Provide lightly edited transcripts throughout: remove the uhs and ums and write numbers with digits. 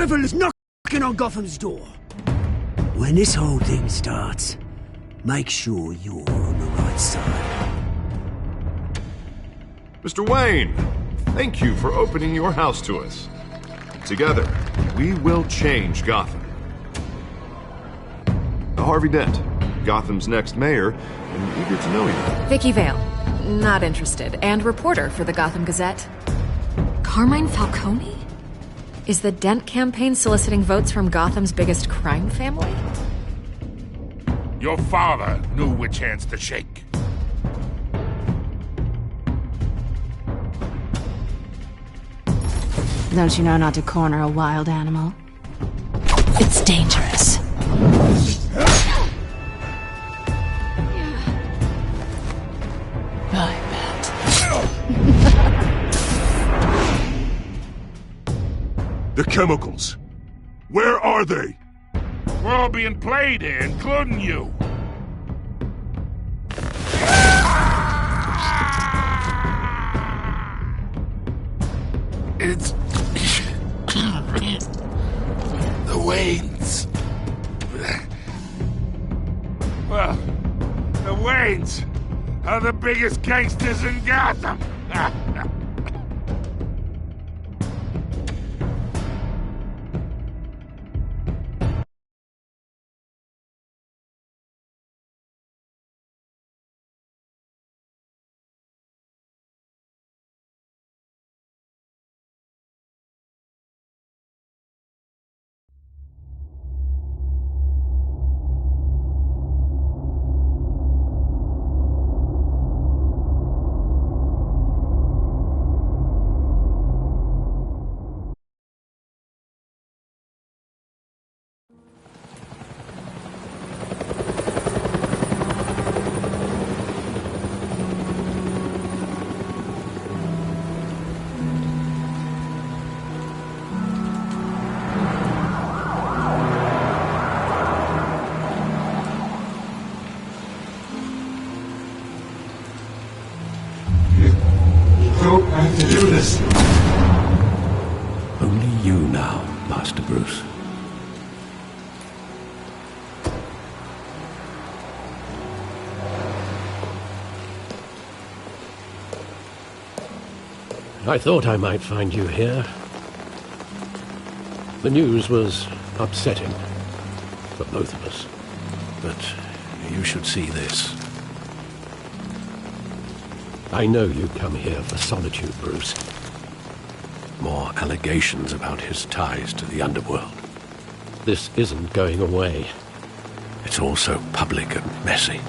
whoever is knocking on Gotham's door. When this whole thing starts, make sure you're on the right side. Mr. Wayne, thank you for opening your house to us. Together, we will change Gotham. Harvey Dent, Gotham's next mayor, and eager to know you. Vicky Vale, not interested, and reporter for the Gotham Gazette. Carmine Falcone? Is the Dent campaign soliciting votes from Gotham's biggest crime family? Your father knew which hands to shake. Don't you know not to corner a wild animal? It's dangerous. I bet. The chemicals. Where are they? We're all being played here, including you. It's... the Waynes. Well, the Waynes are the biggest gangsters in Gotham. To do this. Only you now, Master Bruce. I thought I might find you here. The news was upsetting for both of us. But you should see this. I know you come here for solitude, Bruce. More allegations about his ties to the underworld. This isn't going away. It's all so public and messy.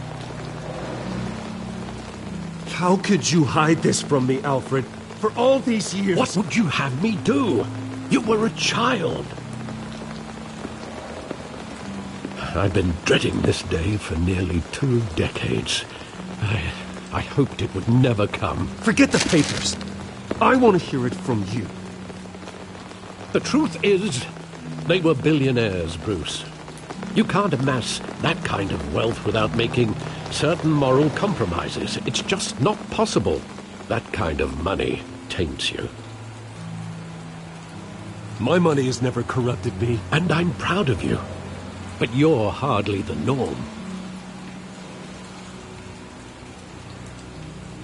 How could you hide this from me, Alfred? For all these years... What would you have me do? You were a child. I've been dreading this day for nearly 2 decades. I hoped it would never come. Forget the papers. I want to hear it from you. The truth is, they were billionaires, Bruce. You can't amass that kind of wealth without making certain moral compromises. It's just not possible. That kind of money taints you. My money has never corrupted me. And I'm proud of you. But you're hardly the norm.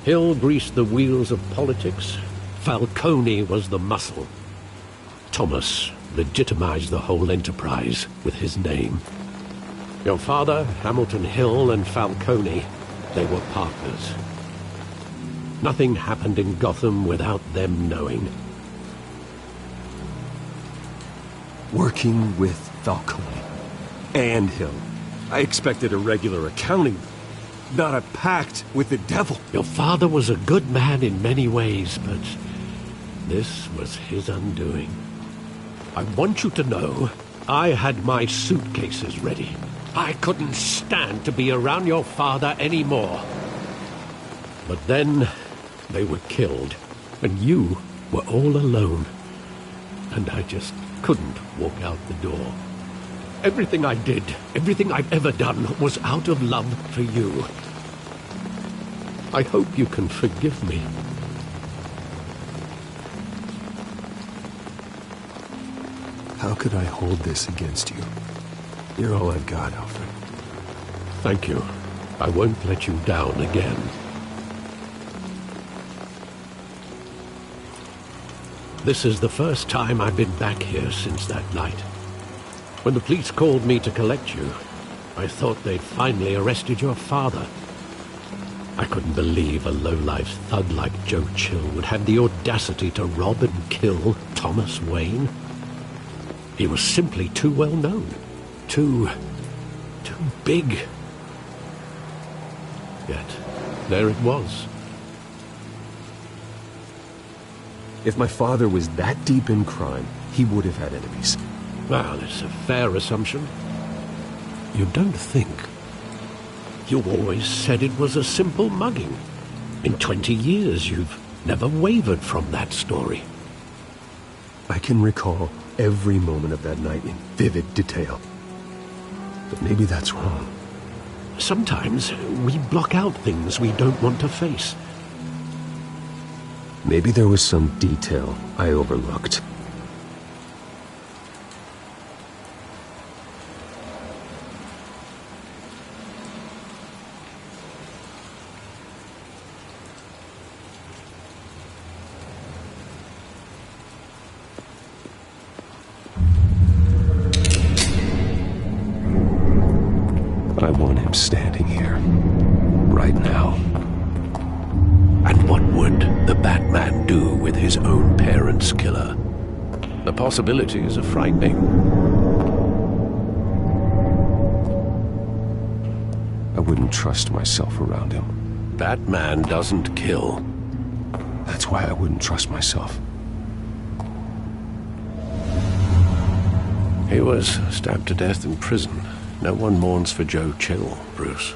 Hill greased the wheels of politics. Falcone was the muscle. Thomas legitimized the whole enterprise with his name. Your father, Hamilton Hill, and Falcone, they were partners. Nothing happened in Gotham without them knowing. Working with Falcone and Hill. I expected a regular accounting, not a pact with the devil. Your father was a good man in many ways, but this was his undoing. I want you to know, I had my suitcases ready. I couldn't stand to be around your father anymore. But then they were killed, and you were all alone. And I just couldn't walk out the door. Everything I did, everything I've ever done, was out of love for you. I hope you can forgive me. How could I hold this against you? You're all I've got, Alfred. Thank you. I won't let you down again. This is the first time I've been back here since that night. When the police called me to collect you, I thought they'd finally arrested your father. I couldn't believe a low-life thug like Joe Chill would have the audacity to rob and kill Thomas Wayne. He was simply too well known. Too big. Yet, there it was. If my father was that deep in crime, he would have had enemies. Well, it's a fair assumption. You don't think? You always said it was a simple mugging. In 20 years, you've never wavered from that story. I can recall every moment of that night in vivid detail. But maybe that's wrong. Sometimes we block out things we don't want to face. Maybe there was some detail I overlooked. I want him standing here, right now. And what would the Batman do with his own parents' killer? The possibilities are frightening. I wouldn't trust myself around him. Batman doesn't kill. That's why I wouldn't trust myself. He was stabbed to death in prison. No one mourns for Joe Chill, Bruce.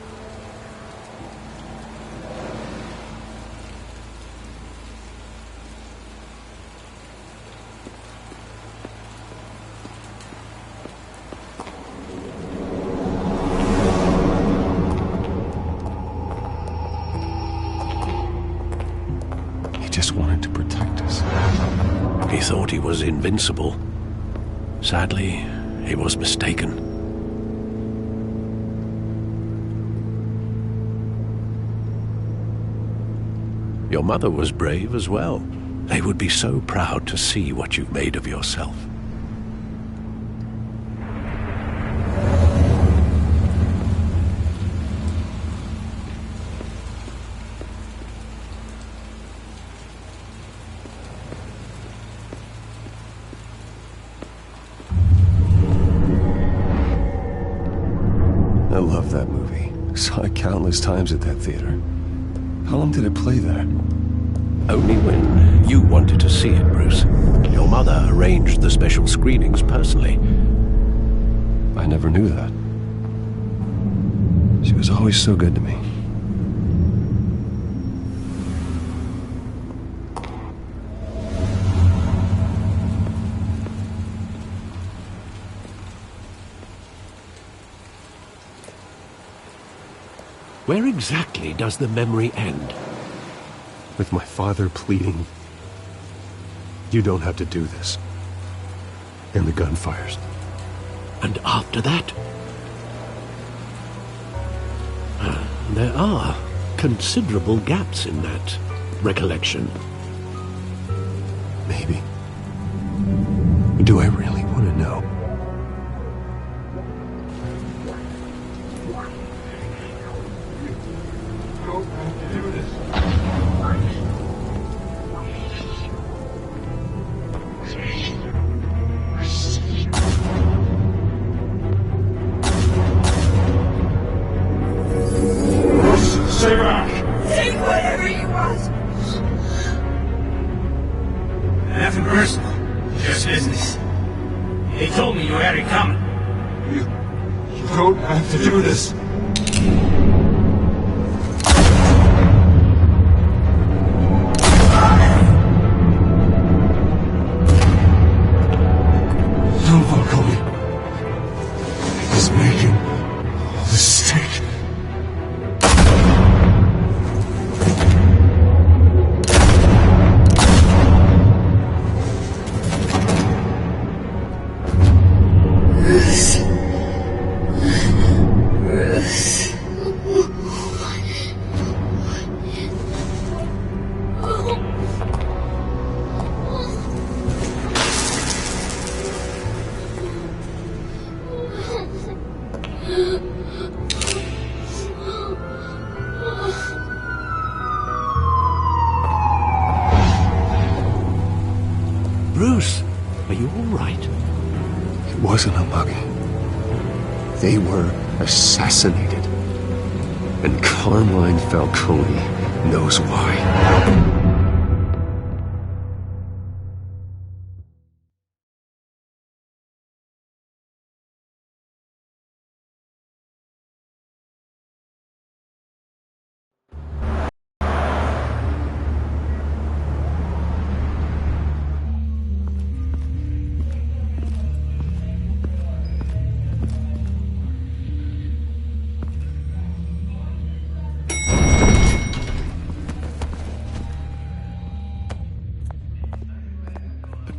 He just wanted to protect us. He thought he was invincible. Sadly, he was mistaken. Your mother was brave as well. They would be so proud to see what you've made of yourself. I love that movie. Saw it countless times at that theater. How long did it play there? Only when you wanted to see it, Bruce. Your mother arranged the special screenings personally. I never knew that. She was always so good to me. Where exactly does the memory end? With my father pleading, "You don't have to do this." And the gun fires. And after that? There are considerable gaps in that recollection. Maybe. Do I really want to know? Stay back! Take whatever you want. Nothing personal. Just business. They told me you had it coming. You don't have to do this. Don't fuck on me. He's making a mistake. Bruce, are you all right? It wasn't a mug. They were assassinated. And Carmine Falcone knows why.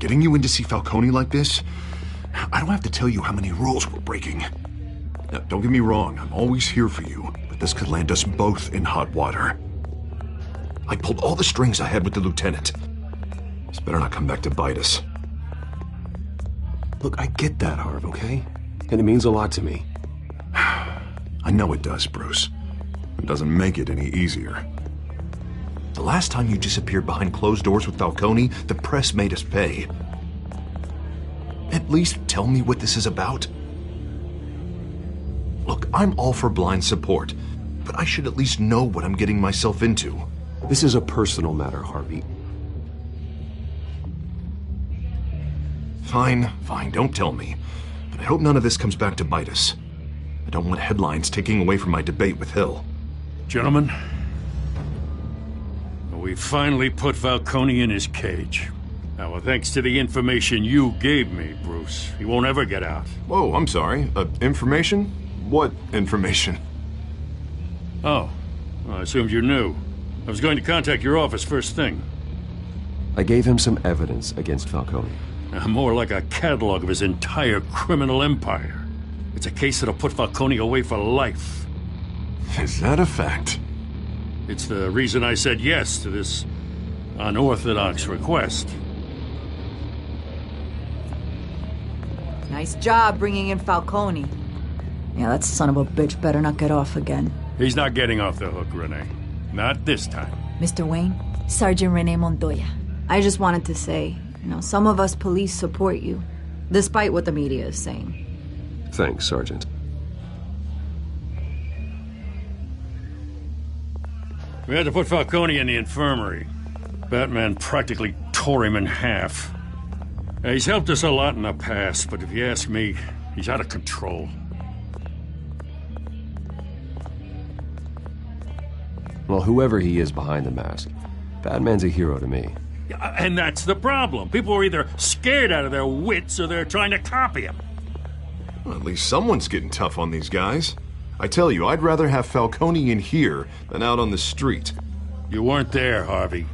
Getting you in to see Falcone like this? I don't have to tell you how many rules we're breaking. Now, don't get me wrong, I'm always here for you, but this could land us both in hot water. I pulled all the strings I had with the lieutenant. This better not come back to bite us. Look, I get that, Harv, okay? And it means a lot to me. I know it does, Bruce. It doesn't make it any easier. The last time you disappeared behind closed doors with Falcone, the press made us pay. At least tell me what this is about. Look, I'm all for blind support, but I should at least know what I'm getting myself into. This is a personal matter, Harvey. Fine, don't tell me. But I hope none of this comes back to bite us. I don't want headlines taking away from my debate with Hill. Gentlemen, we finally put Falcone in his cage. Now, well, thanks to the information you gave me, Bruce, he won't ever get out. Whoa, I'm sorry. Information? What information? Oh, well, I assumed you knew. I was going to contact your office first thing. I gave him some evidence against Falcone. More like a catalog of his entire criminal empire. It's a case that'll put Falcone away for life. Is that a fact? It's the reason I said yes to this unorthodox request. Nice job bringing in Falcone. Yeah, that son of a bitch better not get off again. He's not getting off the hook, Renee. Not this time. Mr. Wayne, Sergeant Renee Montoya. I just wanted to say, some of us police support you, despite what the media is saying. Thanks, Sergeant. We had to put Falcone in the infirmary. Batman practically tore him in half. He's helped us a lot in the past, but if you ask me, he's out of control. Well, whoever he is behind the mask, Batman's a hero to me. And that's the problem. People are either scared out of their wits or they're trying to copy him. Well, at least someone's getting tough on these guys. I tell you, I'd rather have Falcone in here than out on the street. You weren't there, Harvey.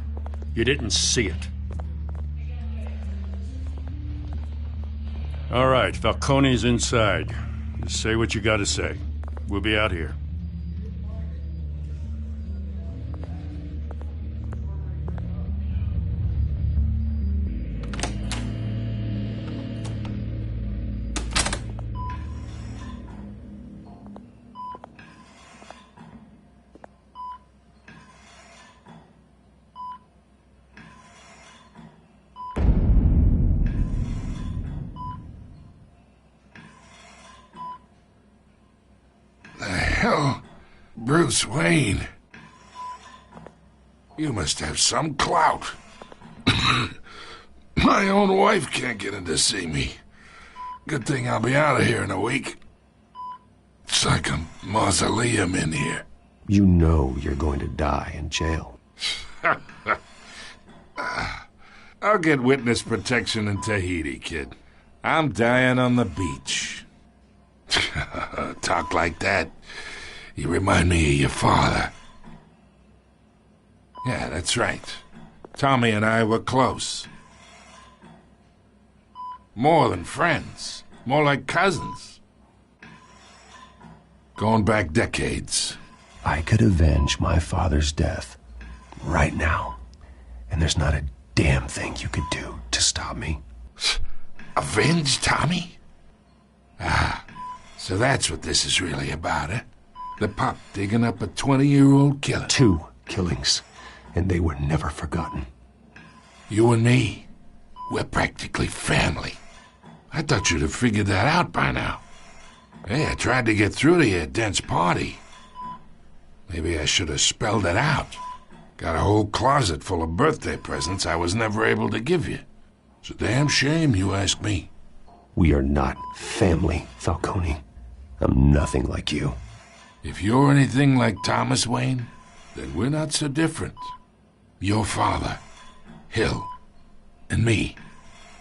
You didn't see it. All right, Falcone's inside. Just say what you gotta say. We'll be out here. Hell, Bruce Wayne. You must have some clout. My own wife can't get in to see me. Good thing I'll be out of here in a week. It's like a mausoleum in here. You know you're going to die in jail. I'll get witness protection in Tahiti, kid. I'm dying on the beach. Talk like that. You remind me of your father. Yeah, that's right. Tommy and I were close. More than friends. More like cousins. Going back decades. I could avenge my father's death right now. And there's not a damn thing you could do to stop me. Avenge Tommy? Ah, so that's what this is really about, eh? The pop digging up a 20-year-old killer. 2 killings, and they were never forgotten. You and me, We're practically family. I thought you'd have figured that out by now. Hey, I tried to get through to you at Dent's party. Maybe I should have spelled it out. Got a whole closet full of birthday presents I was never able to give you. It's a damn shame, you ask me. We are not family, Falcone. I'm nothing like you. If you're anything like Thomas Wayne, then we're not so different. Your father, Hill, and me,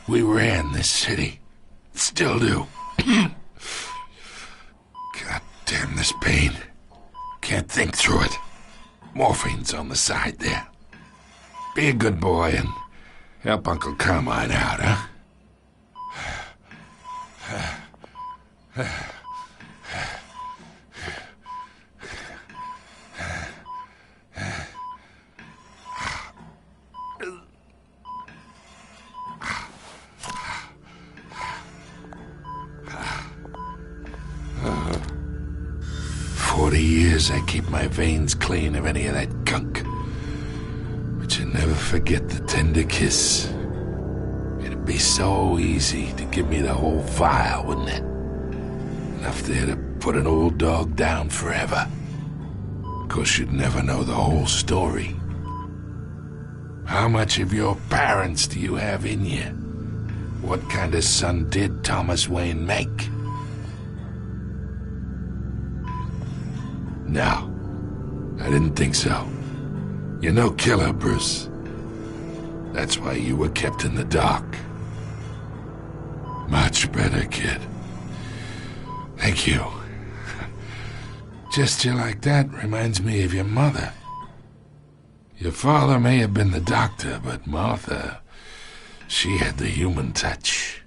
we ran this city. Still do. God damn this pain. Can't think through it. Morphine's on the side there. Be a good boy and help Uncle Carmine out, huh? 40 years I keep my veins clean of any of that gunk. But you never forget the tender kiss. It'd be so easy to give me the whole vial, wouldn't it? Enough there to put an old dog down forever. Of course, you'd never know the whole story. How much of your parents do you have in you? What kind of son did Thomas Wayne make? No, I didn't think so. You're no killer, Bruce. That's why you were kept in the dark. Much better, kid. Thank you. Gesture like that reminds me of your mother. Your father may have been the doctor, but Martha, she had the human touch.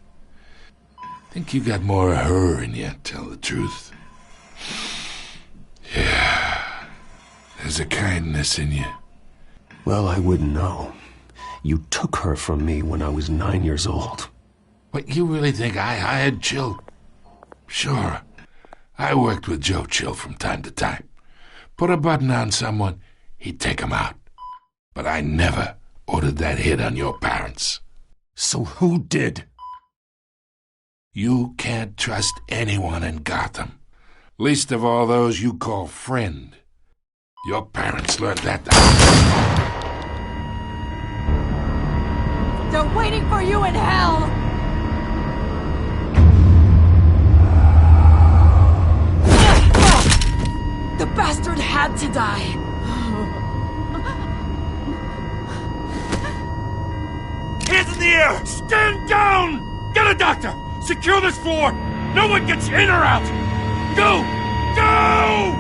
Think you got more of her in you, tell the truth. Yeah, there's a kindness in you. Well, I wouldn't know. You took her from me when I was 9 years old. What, you really think I hired Chill? Sure. I worked with Joe Chill from time to time. Put a button on someone, he'd take him out. But I never ordered that hit on your parents. So who did? You can't trust anyone in Gotham. Least of all those you call friend. Your parents learned that. They're waiting for you in hell! The bastard had to die. Hands in the air! Stand down! Get a doctor! Secure this floor! No one gets in or out! Go! Go!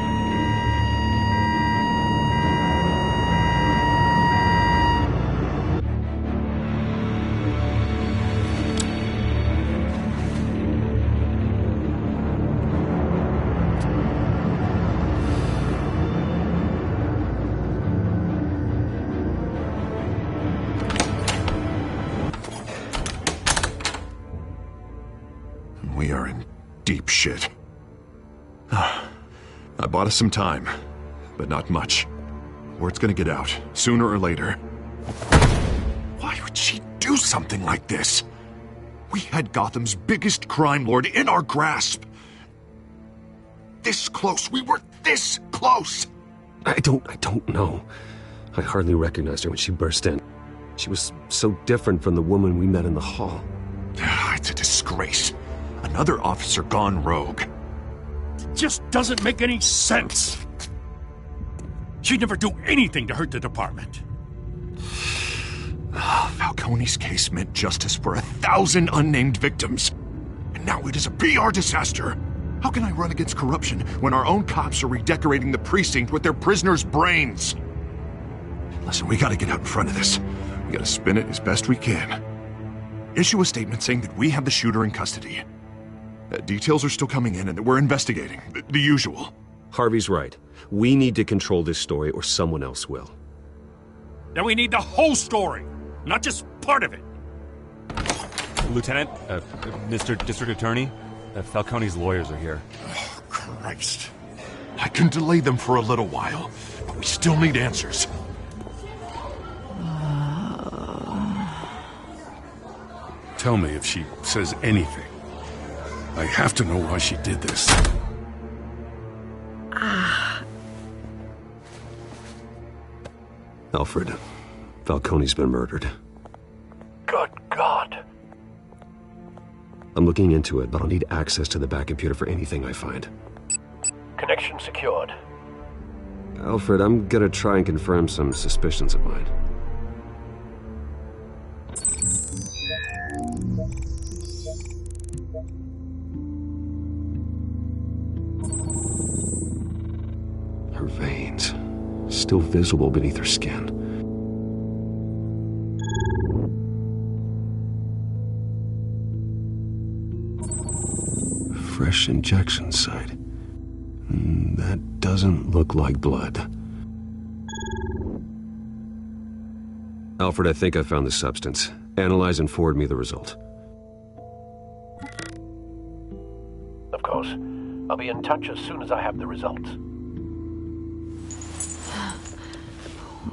We are in deep shit. I bought us some time, but not much. Word's gonna get out, sooner or later. Why would she do something like this? We had Gotham's biggest crime lord in our grasp. This close. We were this close. I don't know. I hardly recognized her when she burst in. She was so different from the woman we met in the hall. It's a disgrace. Another officer gone rogue. It just doesn't make any sense. She'd never do anything to hurt the department. Falcone's case meant justice for 1,000 unnamed victims. And now it is a PR disaster. How can I run against corruption when our own cops are redecorating the precinct with their prisoners' brains? Listen, we gotta get out in front of this. We gotta spin it as best we can. Issue a statement saying that we have the shooter in custody. Details are still coming in and that we're investigating. The usual. Harvey's right. We need to control this story or someone else will. Then we need the whole story, not just part of it. Lieutenant, Mr. District Attorney, Falcone's lawyers are here. Oh, Christ. I can delay them for a little while, but we still need answers. Tell me if she says anything. I have to know why she did this. Alfred, Falcone's been murdered. Good God. I'm looking into it, but I'll need access to the back computer for anything I find. Connection secured. Alfred, I'm gonna try and confirm some suspicions of mine. Her veins, still visible beneath her skin. Fresh injection site. That doesn't look like blood. Alfred, I think I found the substance. Analyze and forward me the result. Of course. I'll be in touch as soon as I have the results.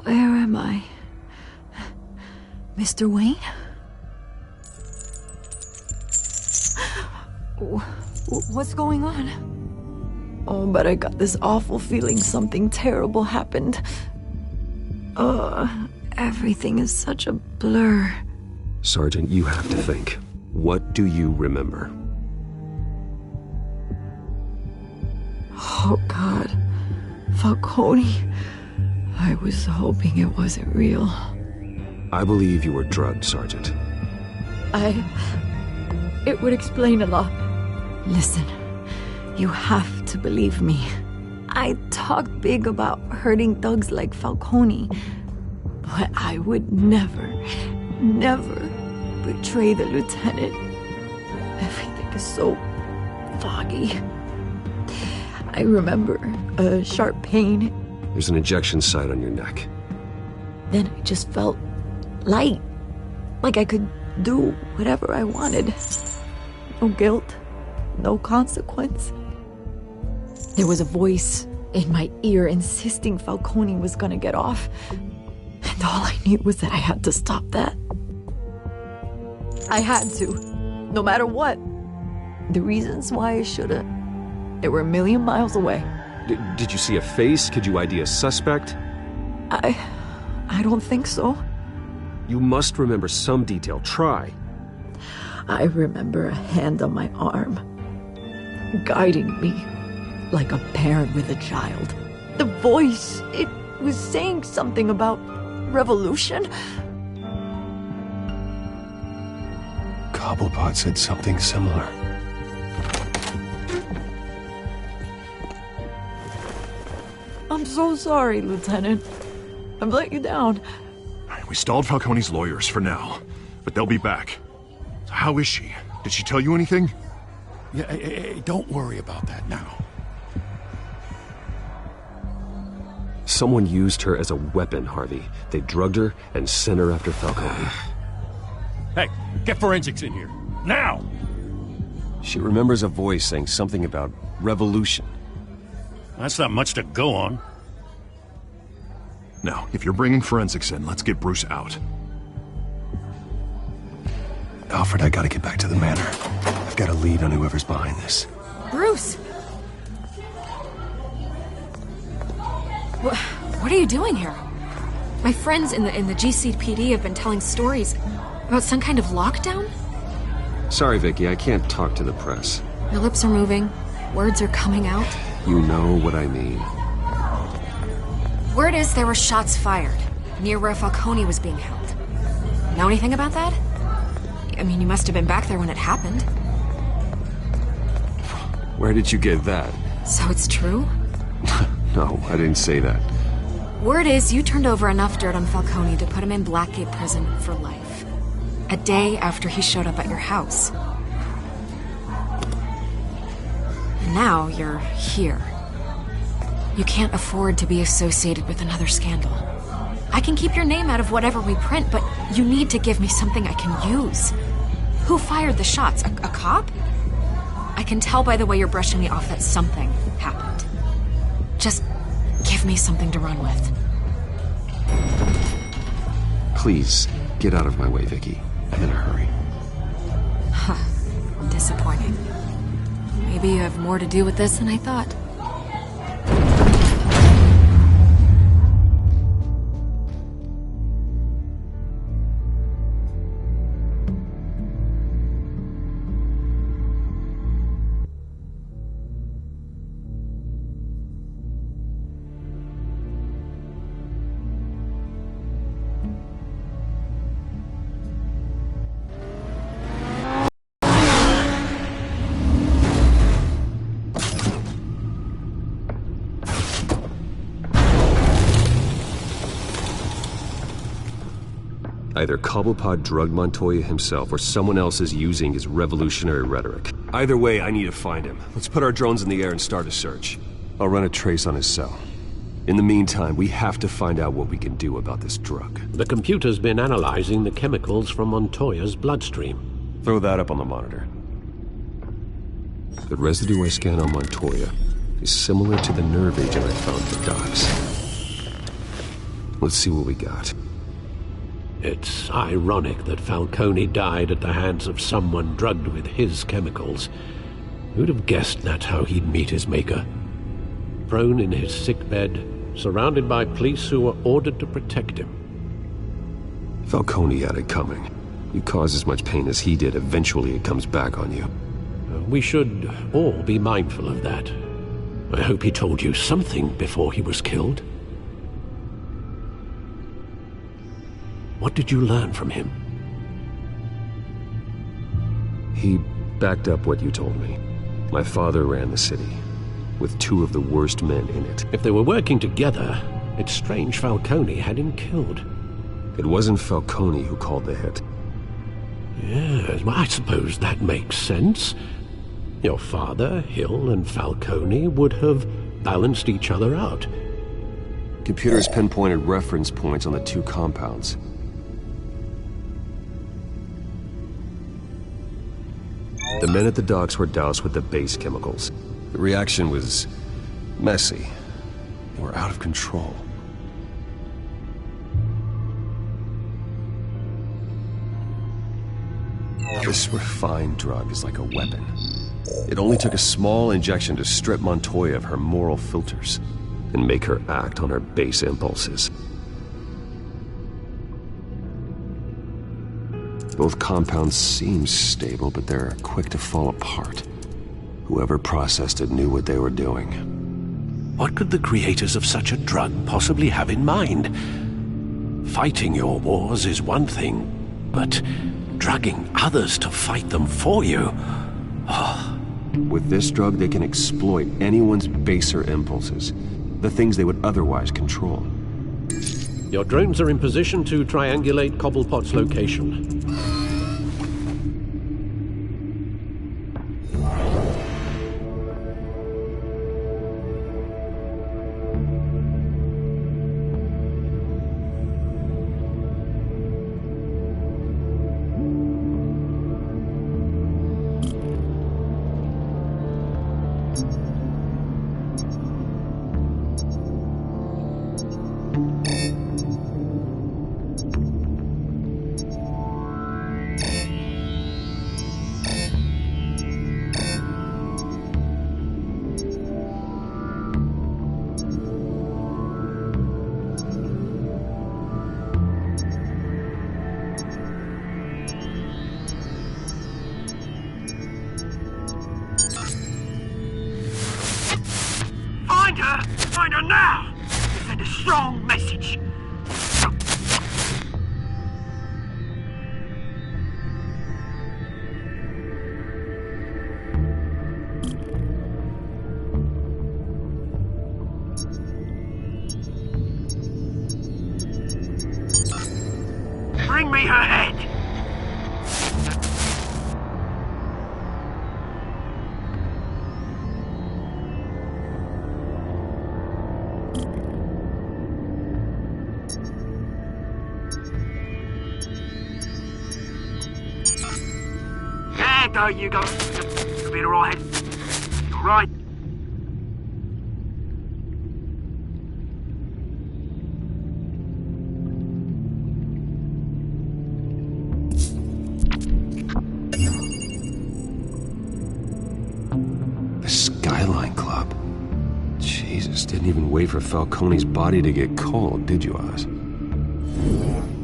Where am I? Mr. Wayne? What's going on? Oh, but I got this awful feeling something terrible happened. Everything is such a blur. Sergeant, you have to think. What do you remember? Oh, God. Falcone. I was hoping it wasn't real. I believe you were drugged, Sergeant. It would explain a lot. Listen, you have to believe me. I talk big about hurting thugs like Falcone, but I would never betray the lieutenant. Everything is so foggy. I remember a sharp pain. There's an injection site on your neck. Then I just felt light, like I could do whatever I wanted. No guilt, no consequence. There was a voice in my ear insisting Falcone was gonna get off. And all I knew was that I had to stop that. I had to, no matter what. The reasons why I should've, they were a million miles away. Did you see a face? Could you ID a suspect? I don't think so. You must remember some detail. Try. I remember a hand on my arm, guiding me like a parent with a child. The voice, it was saying something about revolution. Cobblepot said something similar. I'm so sorry, Lieutenant. I've let you down. We stalled Falcone's lawyers for now, but they'll be back. So how is she? Did she tell you anything? Yeah, hey, don't worry about that now. Someone used her as a weapon, Harvey. They drugged her and sent her after Falcone. Hey, get forensics in here. Now! She remembers a voice saying something about revolution. That's not much to go on. Now, if you're bringing forensics in, let's get Bruce out. Alfred, I gotta get back to the manor. I've got a lead on whoever's behind this. Bruce! What are you doing here? My friends in the GCPD have been telling stories about some kind of lockdown? Sorry, Vicky, I can't talk to the press. Your lips are moving. Words are coming out. You know what I mean. Word is there were shots fired near where Falcone was being held. Know anything about that? I mean, you must have been back there when it happened. Where did you get that? So it's true? No, I didn't say that. Word is you turned over enough dirt on Falcone to put him in Blackgate Prison for life. A day after he showed up at your house. And now you're here. You can't afford to be associated with another scandal. I can keep your name out of whatever we print, but you need to give me something I can use. Who fired the shots? A cop? I can tell by the way you're brushing me off that something happened. Just give me something to run with. Please, get out of my way, Vicky. I'm in a hurry. disappointing. Maybe you have more to do with this than I thought. Either Cobblepot drugged Montoya himself, or someone else is using his revolutionary rhetoric. Either way, I need to find him. Let's put our drones in the air and start a search. I'll run a trace on his cell. In the meantime, we have to find out what we can do about this drug. The computer's been analyzing the chemicals from Montoya's bloodstream. Throw that up on the monitor. The residue I scanned on Montoya is similar to the nerve agent I found at the docks. Let's see what we got. It's ironic that Falcone died at the hands of someone drugged with his chemicals. Who'd have guessed that's how he'd meet his maker? Prone in his sickbed, surrounded by police who were ordered to protect him. Falcone had it coming. You cause as much pain as he did, eventually it comes back on you. We should all be mindful of that. I hope he told you something before he was killed. What did you learn from him? He backed up what you told me. My father ran the city, with two of the worst men in it. If they were working together, it's strange Falcone had him killed. It wasn't Falcone who called the hit. Yes, well, I suppose that makes sense. Your father, Hill, and Falcone would have balanced each other out. Computers pinpointed reference points on the two compounds. The men at the docks were doused with the base chemicals. The reaction was messy. They were out of control. This refined drug is like a weapon. It only took a small injection to strip Montoya of her moral filters and make her act on her base impulses. Both compounds seem stable, but they're quick to fall apart. Whoever processed it knew what they were doing. What could the creators of such a drug possibly have in mind? Fighting your wars is one thing, but drugging others to fight them for you? Oh. With this drug, they can exploit anyone's baser impulses, the things they would otherwise control. Your drones are in position to triangulate Cobblepot's location. Find her now! Send a strong message. Bring me her head! There you go. You'll be alright. You're right. Just didn't even wait for Falcone's body to get cold, did you, Oz?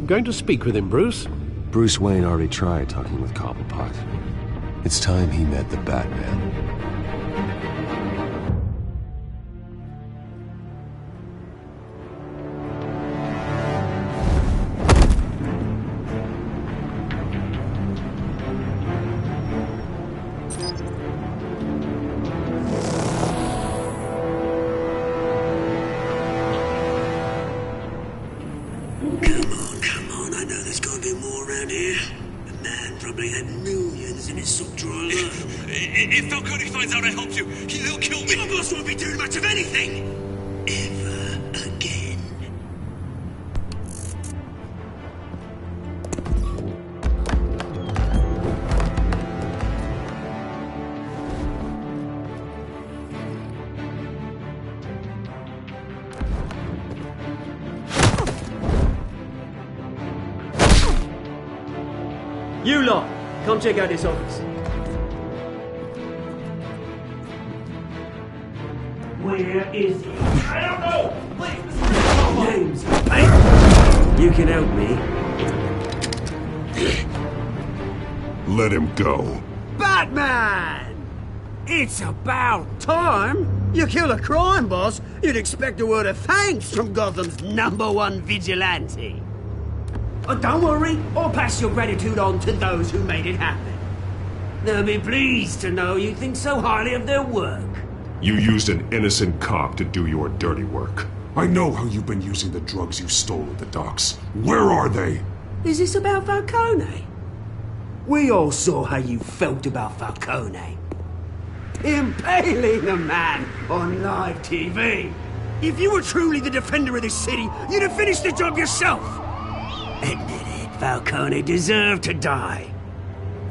Going to speak with him, Bruce? Bruce Wayne already tried talking with Cobblepot. It's time he met the Batman. Come on, I know there's gotta be more around here. The man probably had millions in his sock drawer alone. If Falcone finds out I helped you, he'll kill me. Your boss won't be doing much of anything! Ever again. You lot, come check out this office. Where is he? I don't know! Please, Names, hey! You can help me. Let him go. Batman! It's about time! You kill a crime boss, you'd expect a word of thanks from Gotham's #1 vigilante. Oh, don't worry, I'll pass your gratitude on to those who made it happen. They'll be pleased to know you think so highly of their work. You used an innocent cop to do your dirty work. I know how you've been using the drugs you stole at the docks. Where are they? Is this about Falcone? We all saw how you felt about Falcone. Impaling a man on live TV. If you were truly the defender of this city, you'd have finished the job yourself. Admit it, Falcone deserved to die.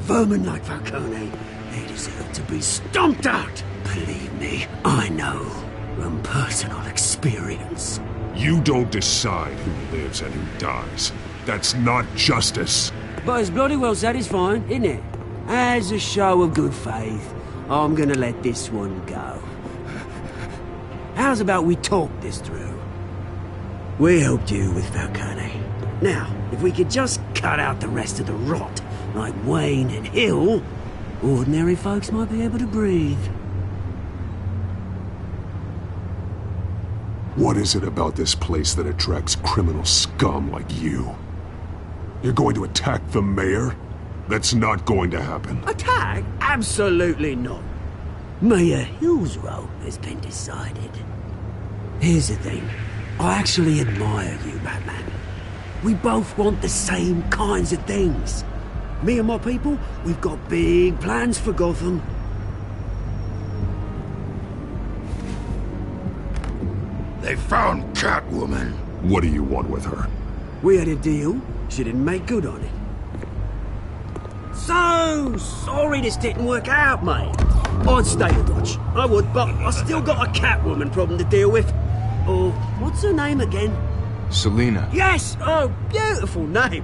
Vermin like Falcone, they deserve to be stomped out. Believe me, I know from personal experience. You don't decide who lives and who dies. That's not justice. But it's bloody well satisfying, isn't it? As a show of good faith, I'm gonna let this one go. How's about we talk this through? We helped you with Falcone. Now, if we could just cut out the rest of the rot, like Wayne and Hill, ordinary folks might be able to breathe. What is it about this place that attracts criminal scum like you? You're going to attack the mayor? That's not going to happen. Attack? Absolutely not. Mayor Hill's role has been decided. Here's the thing. I actually admire you, Batman. We both want the same kinds of things. Me and my people, we've got big plans for Gotham. They found Catwoman. What do you want with her? We had a deal. She didn't make good on it. So sorry this didn't work out, mate. I'd stay to watch. I would, but I still got a Catwoman problem to deal with. Oh, what's her name again? Selina. Yes! Oh, beautiful name.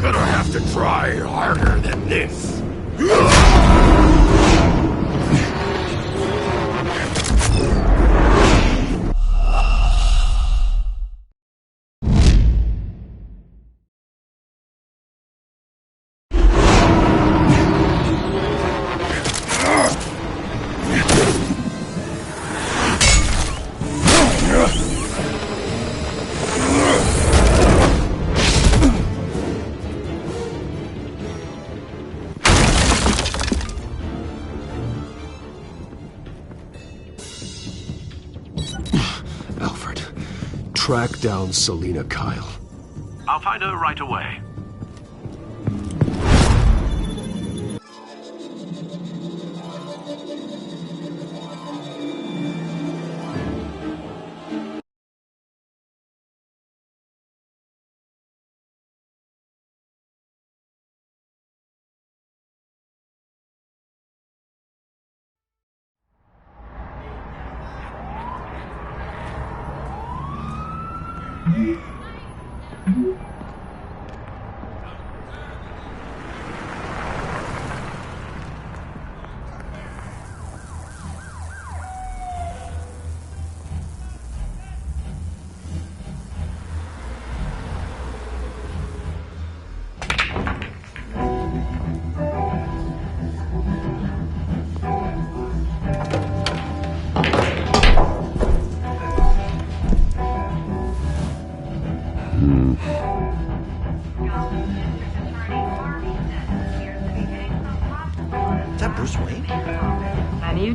Gonna have to try harder than this. Alfred, track down Selina Kyle. I'll find her right away.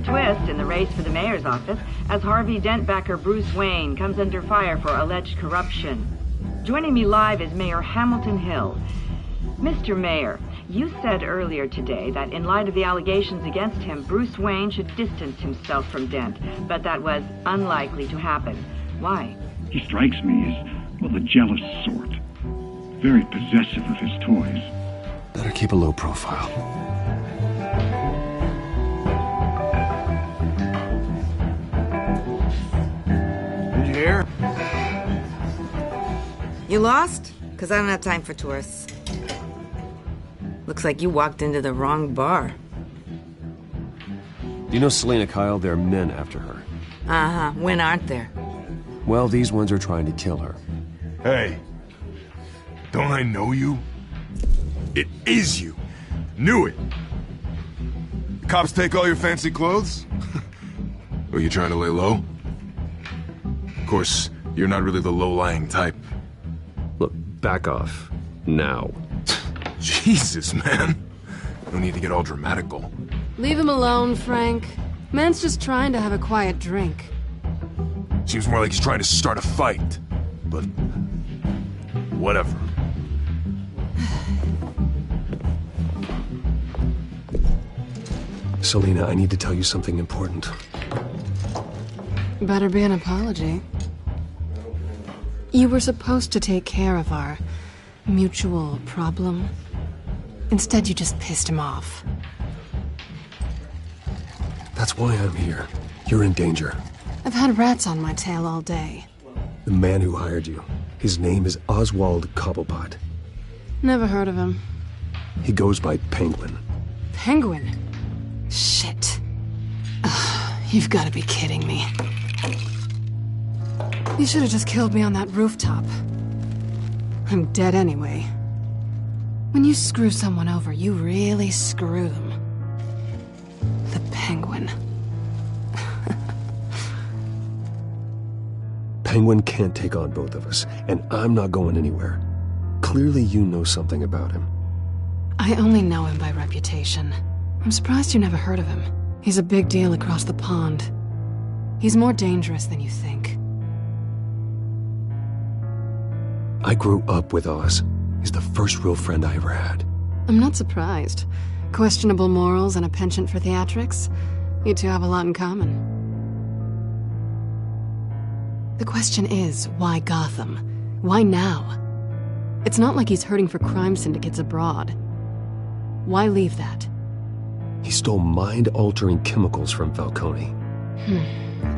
Twist in the race for the mayor's office as Harvey Dent-backer Bruce Wayne comes under fire for alleged corruption. Joining me live is Mayor Hamilton Hill. Mr. Mayor, you said earlier today that in light of the allegations against him, Bruce Wayne should distance himself from Dent, but that was unlikely to happen. Why? He strikes me as, well, the jealous sort. Very possessive of his toys. Better keep a low profile. Here? You lost? Because I don't have time for tourists. Looks like you walked into the wrong bar. You know Selena Kyle? There are men after her. Uh-huh. When aren't there? Well, these ones are trying to kill her. Hey. Don't I know you? It is you. Knew it. The cops take all your fancy clothes? Are you trying to lay low? Of course, you're not really the low-lying type. Look, back off. Now. Jesus, man. No need to get all dramatical. Leave him alone, Frank. Man's just trying to have a quiet drink. Seems more like he's trying to start a fight. But... whatever. Selena, I need to tell you something important. Better be an apology. You were supposed to take care of our mutual problem. Instead, you just pissed him off. That's why I'm here. You're in danger. I've had rats on my tail all day. The man who hired you, his name is Oswald Cobblepot. Never heard of him. He goes by Penguin. Penguin? Shit. Ugh, you've got to be kidding me. You should have just killed me on that rooftop. I'm dead anyway. When you screw someone over, you really screw them. The Penguin. Penguin can't take on both of us, and I'm not going anywhere. Clearly you know something about him. I only know him by reputation. I'm surprised you never heard of him. He's a big deal across the pond. He's more dangerous than you think. I grew up with Oz. He's the first real friend I ever had. I'm not surprised. Questionable morals and a penchant for theatrics. You two have a lot in common. The question is, why Gotham? Why now? It's not like he's hurting for crime syndicates abroad. Why leave that? He stole mind-altering chemicals from Falcone.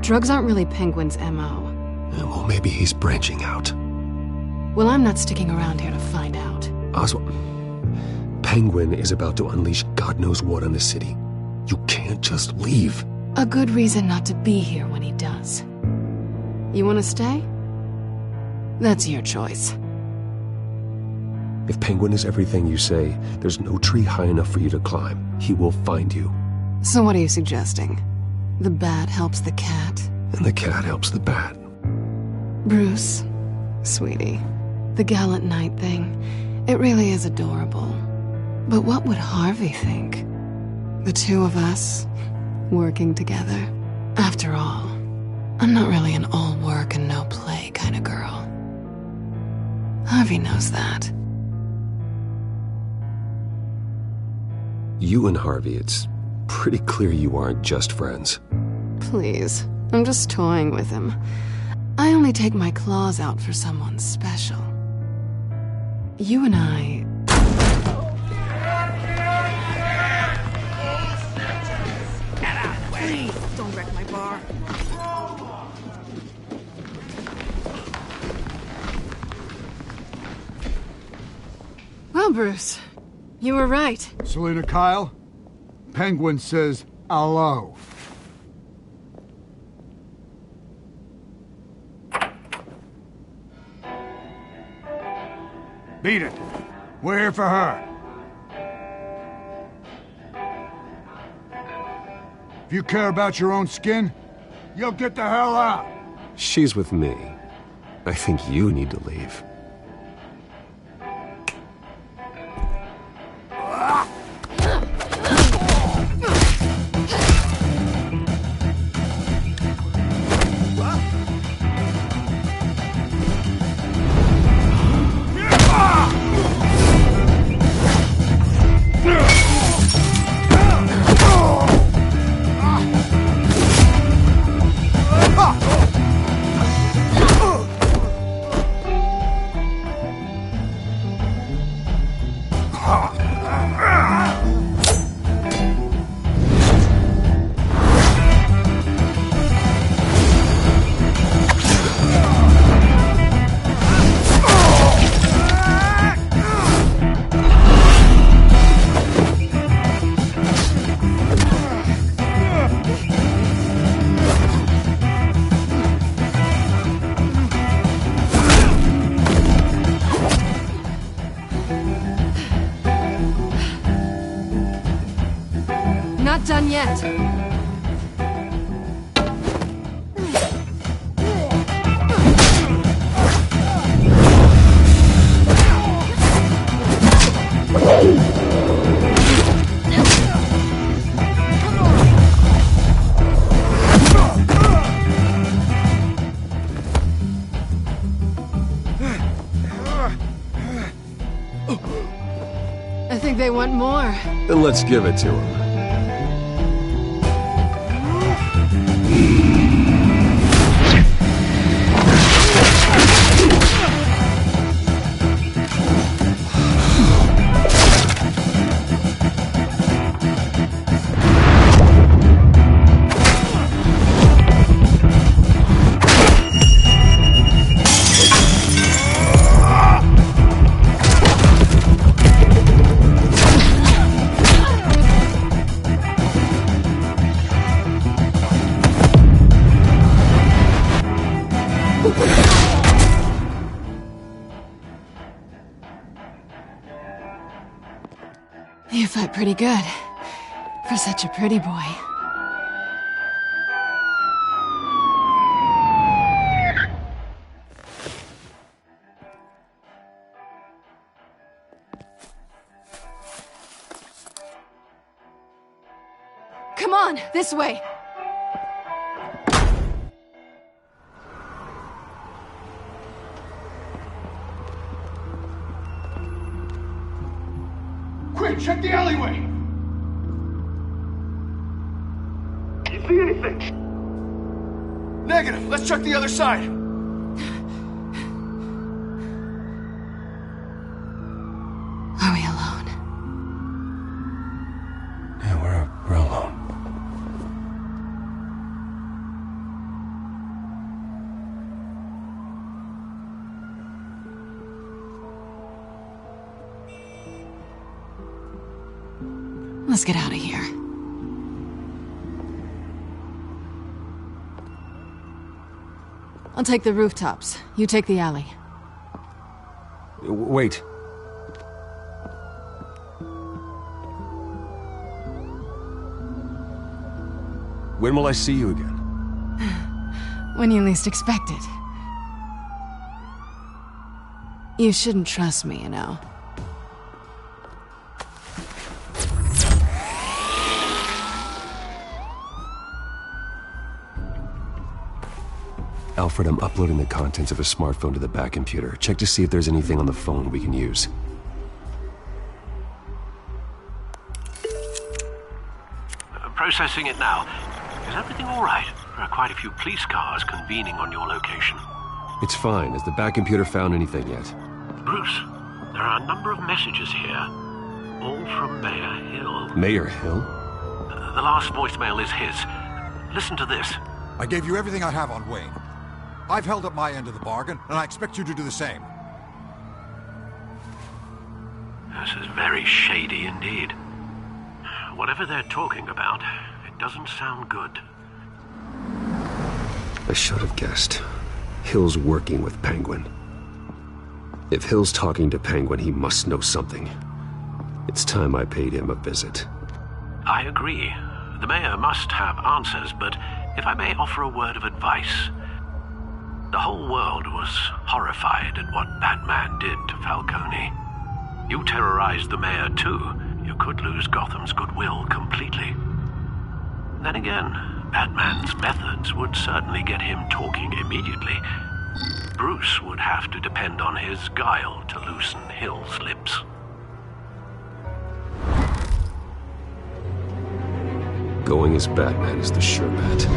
Drugs aren't really Penguin's M.O. Well, maybe he's branching out. Well, I'm not sticking around here to find out. Oswald, Penguin is about to unleash God knows what on the city. You can't just leave. A good reason not to be here when he does. You want to stay? That's your choice. If Penguin is everything you say, there's no tree high enough for you to climb. He will find you. So what are you suggesting? The bat helps the cat? And the cat helps the bat. Bruce, sweetie, the gallant knight thing, it really is adorable. But what would Harvey think? The two of us, working together. After all, I'm not really an all work and no play kind of girl. Harvey knows that. You and Harvey, it's pretty clear you aren't just friends. Please, I'm just toying with him. I only take my claws out for someone special. You and I... Please, don't wreck my bar. Bruce. You were right. Selina Kyle? Penguin says hello. Beat it. We're here for her. If you care about your own skin, you'll get the hell out. She's with me. I think you need to leave. Not done yet. I think they want more. Then let's give it to them. You fight pretty good. For such a pretty boy. Come on, this way. Quick, check the alleyway! You see anything? Negative. Let's check the other side. Are we alone? Yeah, we're alone. Let's get out of here. I'll take the rooftops. You take the alley. Wait. When will I see you again? When you least expect it. You shouldn't trust me, you know. Alfred, I'm uploading the contents of a smartphone to the back computer. Check to see if there's anything on the phone we can use. Processing it now. Is everything all right? There are quite a few police cars convening on your location. It's fine. Has the back computer found anything yet? Bruce, there are a number of messages here. All from Mayor Hill. Mayor Hill? The last voicemail is his. Listen to this. I gave you everything I have on Wayne. I've held up my end of the bargain, and I expect you to do the same. This is very shady indeed. Whatever they're talking about, it doesn't sound good. I should have guessed. Hill's working with Penguin. If Hill's talking to Penguin, he must know something. It's time I paid him a visit. I agree. The mayor must have answers, but if I may offer a word of advice. The whole world was horrified at what Batman did to Falcone. You terrorized the mayor too. You could lose Gotham's goodwill completely. Then again, Batman's methods would certainly get him talking immediately. Bruce would have to depend on his guile to loosen Hill's lips. Going as Batman is the sure bet.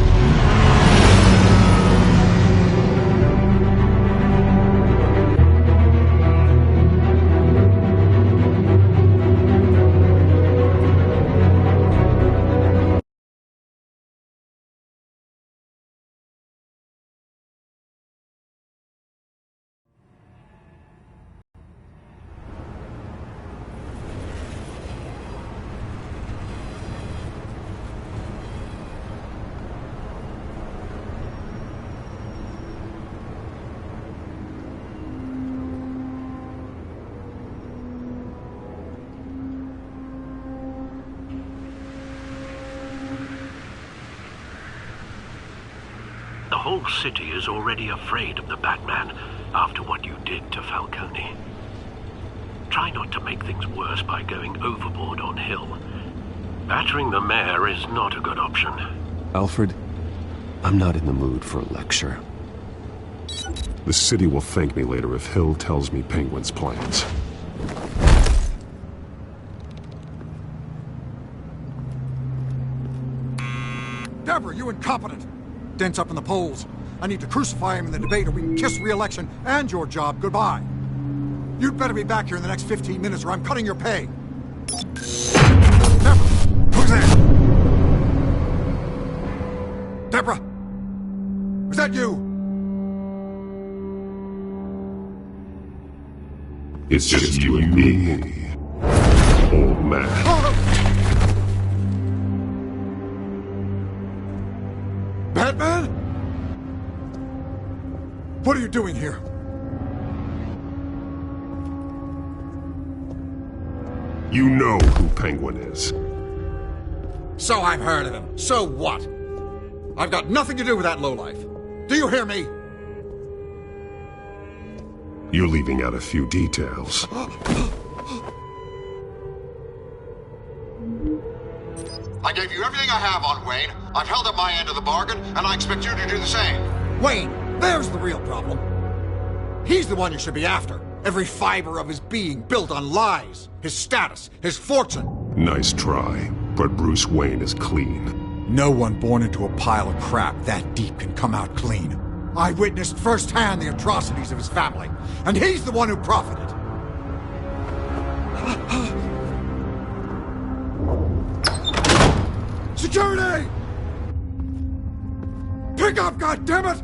The whole city is already afraid of the Batman after what you did to Falcone. Try not to make things worse by going overboard on Hill. Battering the mayor is not a good option. Alfred, I'm not in the mood for a lecture. The city will thank me later if Hill tells me Penguin's plans. Deborah, you incompetent! Dent's up in the polls. I need to crucify him in the debate or we can kiss re-election and your job goodbye. You'd better be back here in the next 15 minutes or I'm cutting your pay. Deborah! Who's there? Deborah! Was that you? It's just you and me, old man. Batman? What are you doing here? You know who Penguin is. So I've heard of him. So what? I've got nothing to do with that lowlife. Do you hear me? You're leaving out a few details. I gave you everything I have on Wayne. I've held up my end of the bargain, and I expect you to do the same. Wayne, there's the real problem. He's the one you should be after. Every fiber of his being built on lies. His status, his fortune. Nice try, but Bruce Wayne is clean. No one born into a pile of crap that deep can come out clean. I witnessed firsthand the atrocities of his family, and he's the one who profited. Security! Pick up, goddammit!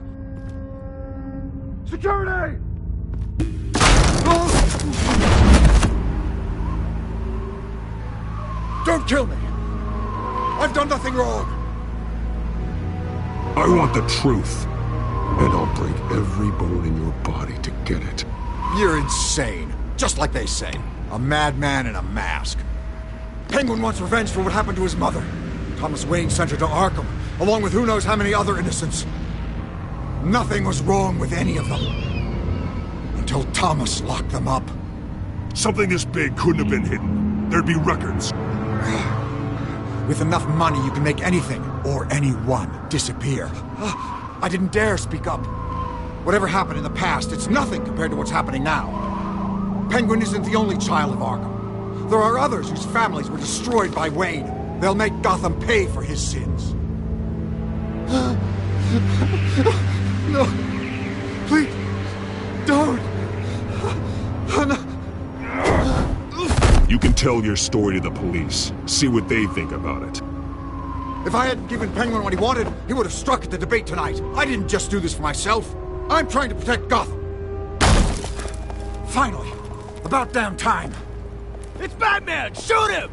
Security! Don't kill me! I've done nothing wrong! I want the truth, and I'll break every bone in your body to get it. You're insane. Just like they say. A madman in a mask. Penguin wants revenge for what happened to his mother. Thomas Wayne sent her to Arkham, along with who knows how many other innocents. Nothing was wrong with any of them. Until Thomas locked them up. Something this big couldn't have been hidden. There'd be records. With enough money, you can make anything, or anyone, disappear. I didn't dare speak up. Whatever happened in the past, it's nothing compared to what's happening now. Penguin isn't the only child of Arkham. There are others whose families were destroyed by Wayne. They'll make Gotham pay for his sins. No. Please. Don't. You can tell your story to the police. See what they think about it. If I hadn't given Penguin what he wanted, he would have struck at the debate tonight. I didn't just do this for myself. I'm trying to protect Gotham. Finally. About damn time. It's Batman! Shoot him!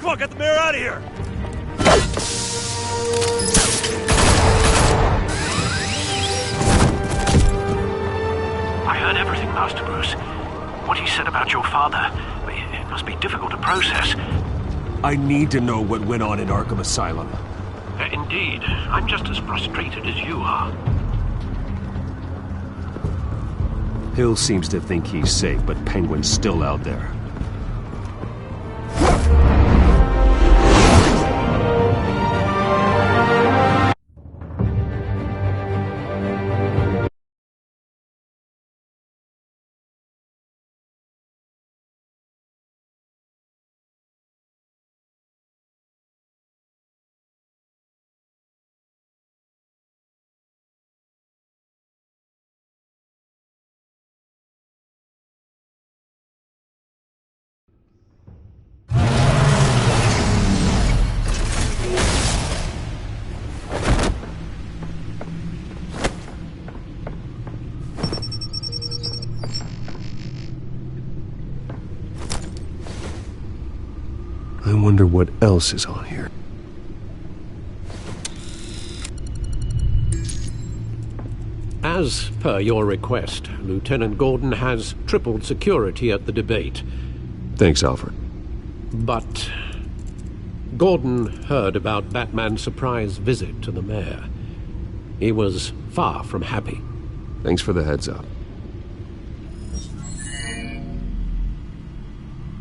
Come on, get the mayor out of here! I heard everything, Master Bruce. What he said about your father, it must be difficult to process. I need to know what went on in Arkham Asylum. Indeed. I'm just as frustrated as you are. Hill seems to think he's safe, but Penguin's still out there. I wonder what else is on here. As per your request, Lieutenant Gordon has tripled security at the debate. Thanks, Alfred. But Gordon heard about Batman's surprise visit to the mayor. He was far from happy. Thanks for the heads up.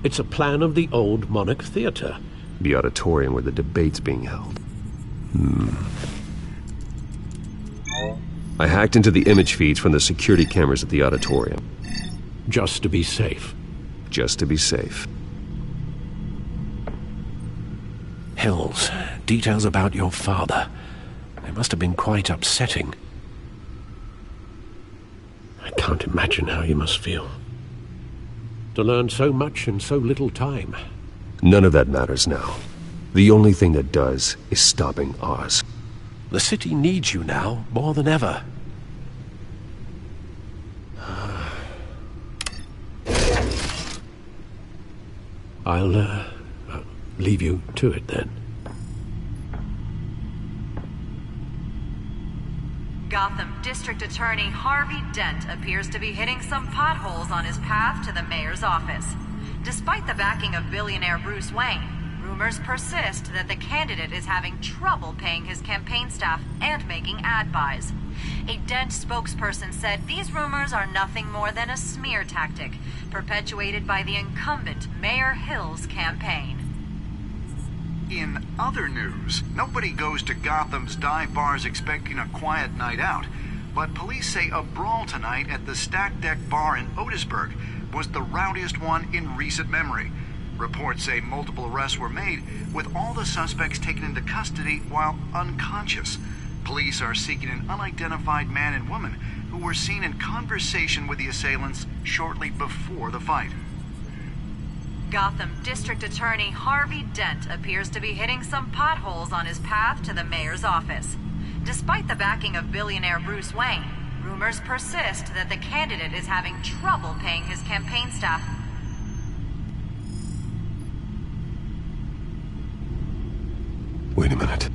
It's a plan of the old Monarch Theater. The auditorium where the debate's being held. I hacked into the image feeds from the security cameras at the auditorium. Just to be safe. Just to be safe. Hills, details about your father. They must have been quite upsetting. I can't imagine how you must feel. To learn so much in so little time. None of that matters now. The only thing that does is stopping Oz. The city needs you now, more than ever. I'll leave you to it then. Gotham District Attorney Harvey Dent appears to be hitting some potholes on his path to the mayor's office. Despite the backing of billionaire Bruce Wayne, rumors persist that the candidate is having trouble paying his campaign staff and making ad buys. A Dent spokesperson said these rumors are nothing more than a smear tactic, perpetuated by the incumbent Mayor Hill's campaign. In other news, nobody goes to Gotham's dive bars expecting a quiet night out, but police say a brawl tonight at the Stack Deck Bar in Otisburg was the rowdiest one in recent memory. Reports say multiple arrests were made, with all the suspects taken into custody while unconscious. Police are seeking an unidentified man and woman who were seen in conversation with the assailants shortly before the fight. Gotham District Attorney Harvey Dent appears to be hitting some potholes on his path to the mayor's office. Despite the backing of billionaire Bruce Wayne, rumors persist that the candidate is having trouble paying his campaign staff. Wait a minute.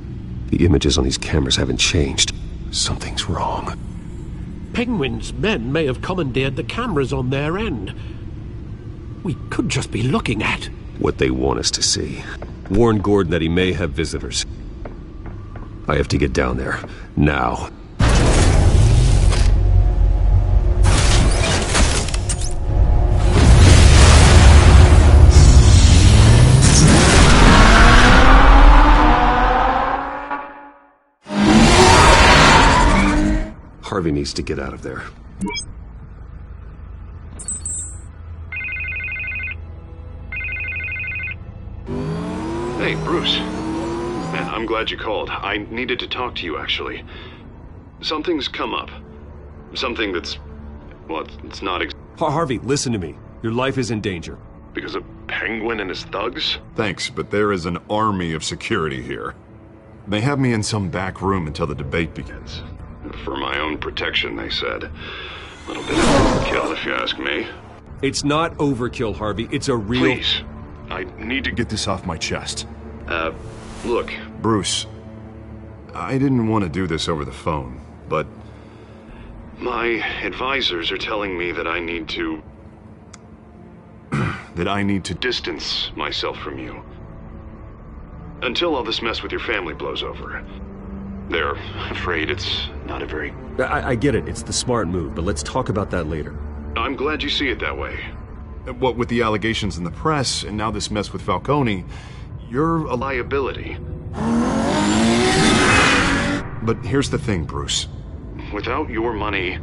The images on these cameras haven't changed. Something's wrong. Penguin's men may have commandeered the cameras on their end. We could just be looking at what they want us to see. Warn Gordon that he may have visitors. I have to get down there. Now. Harvey needs to get out of there. Hey, Bruce. Man, I'm glad you called. I needed to talk to you, actually. Something's come up. Something that's... well, it's not Harvey, listen to me. Your life is in danger. Because of Penguin and his thugs? Thanks, but there is an army of security here. They have me in some back room until the debate begins. For my own protection, they said. A little bit of overkill, if you ask me. It's not overkill, Harvey. It's a real... Please, I need to get this off my chest. Look. Bruce, I didn't want to do this over the phone, but My advisors are telling me that I need to... distance myself from you. Until all this mess with your family blows over. They're afraid it's not a very... I get it. It's the smart move, but let's talk about that later. I'm glad you see it that way. What with the allegations in the press, and now this mess with Falcone, you're a liability. But here's the thing, Bruce. Without your money...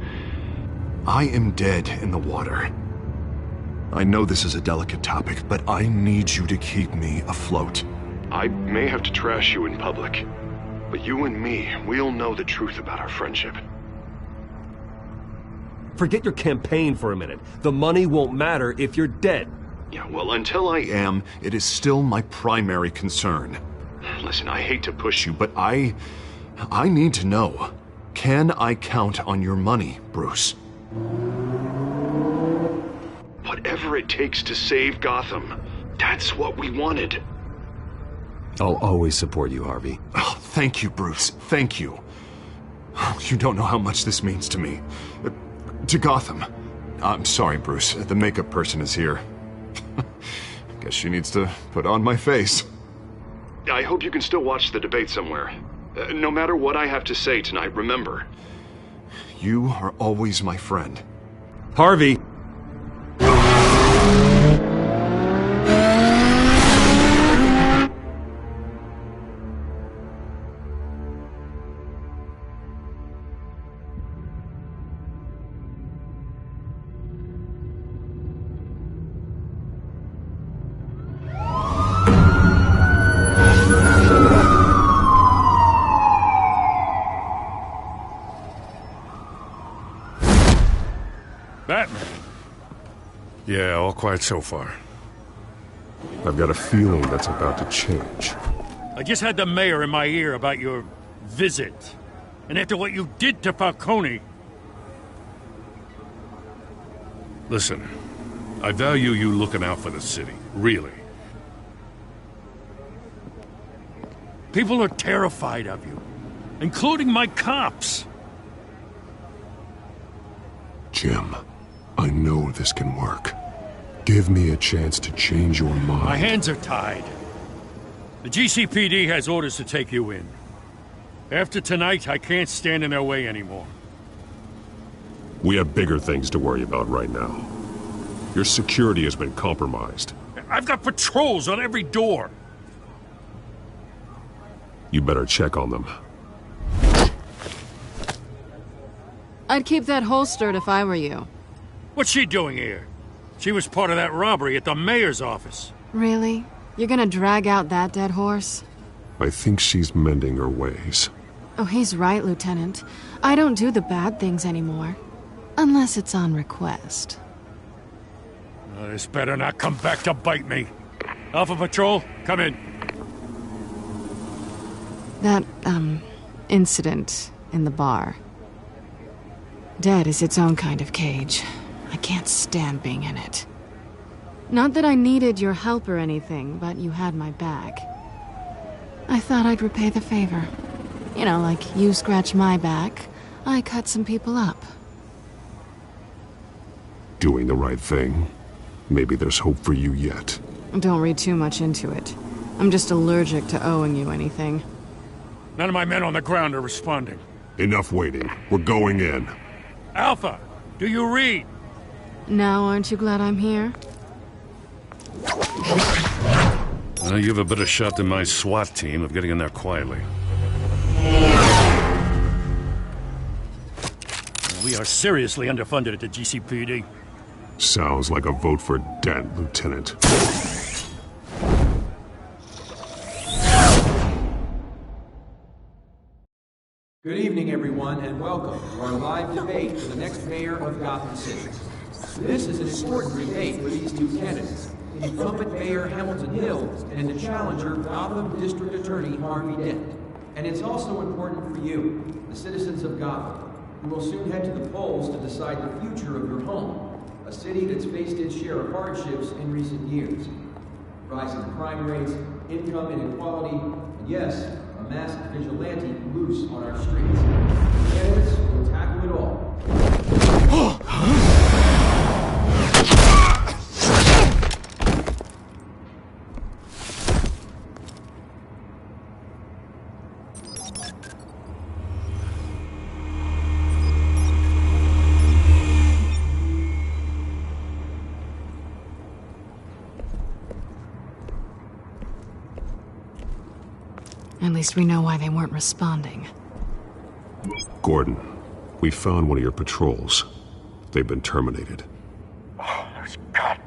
I am dead in the water. I know this is a delicate topic, but I need you to keep me afloat. I may have to trash you in public, but you and me, we'll know the truth about our friendship. Forget your campaign for a minute. The money won't matter if you're dead. Yeah, well, until I am, it is still my primary concern. Listen, I hate to push you, but I need to know. Can I count on your money, Bruce? Whatever it takes to save Gotham, that's what we wanted. I'll always support you, Harvey. Oh, thank you, Bruce. Thank you. You don't know how much this means to me. To Gotham. I'm sorry, Bruce. The makeup person is here. Guess she needs to put on my face. I hope you can still watch the debate somewhere. No matter what I have to say tonight, remember. You are always my friend. Harvey! Batman. Yeah, all quiet so far. I've got a feeling that's about to change. I just had the mayor in my ear about your visit. And after what you did to Falcone... Listen, I value you looking out for the city. Really. People are terrified of you. Including my cops. Jim, I know this can work. Give me a chance to change your mind. My hands are tied. The GCPD has orders to take you in. After tonight, I can't stand in their way anymore. We have bigger things to worry about right now. Your security has been compromised. I've got patrols on every door. You better check on them. I'd keep that holstered if I were you. What's she doing here? She was part of that robbery at the mayor's office. Really? You're gonna drag out that dead horse? I think she's mending her ways. Oh, he's right, Lieutenant. I don't do the bad things anymore. Unless it's on request. Oh, this better not come back to bite me. Alpha Patrol, come in. That, incident in the bar. Dead is its own kind of cage. I can't stand being in it. Not that I needed your help or anything, but you had my back. I thought I'd repay the favor. You know, like you scratch my back, I cut some people up. Doing the right thing. Maybe there's hope for you yet. Don't read too much into it. I'm just allergic to owing you anything. None of my men on the ground are responding. Enough waiting. We're going in. Alpha, do you read? Now aren't you glad I'm here? You have a better shot than my SWAT team of getting in there quietly. We are seriously underfunded at the GCPD. Sounds like a vote for Dent, Lieutenant. Good evening, everyone, and welcome to our live debate for the next mayor of Gotham City. This is an important debate for these two candidates, incumbent Mayor Hamilton Hill and the challenger, Gotham District Attorney Harvey Dent. And it's also important for you, the citizens of Gotham, who will soon head to the polls to decide the future of your home, a city that's faced its share of hardships in recent years. rising crime rates, income inequality, and yes, a masked vigilante loose on our streets. Candidates will tackle it all. At least we know why they weren't responding. Gordon, we found one of your patrols. They've been terminated.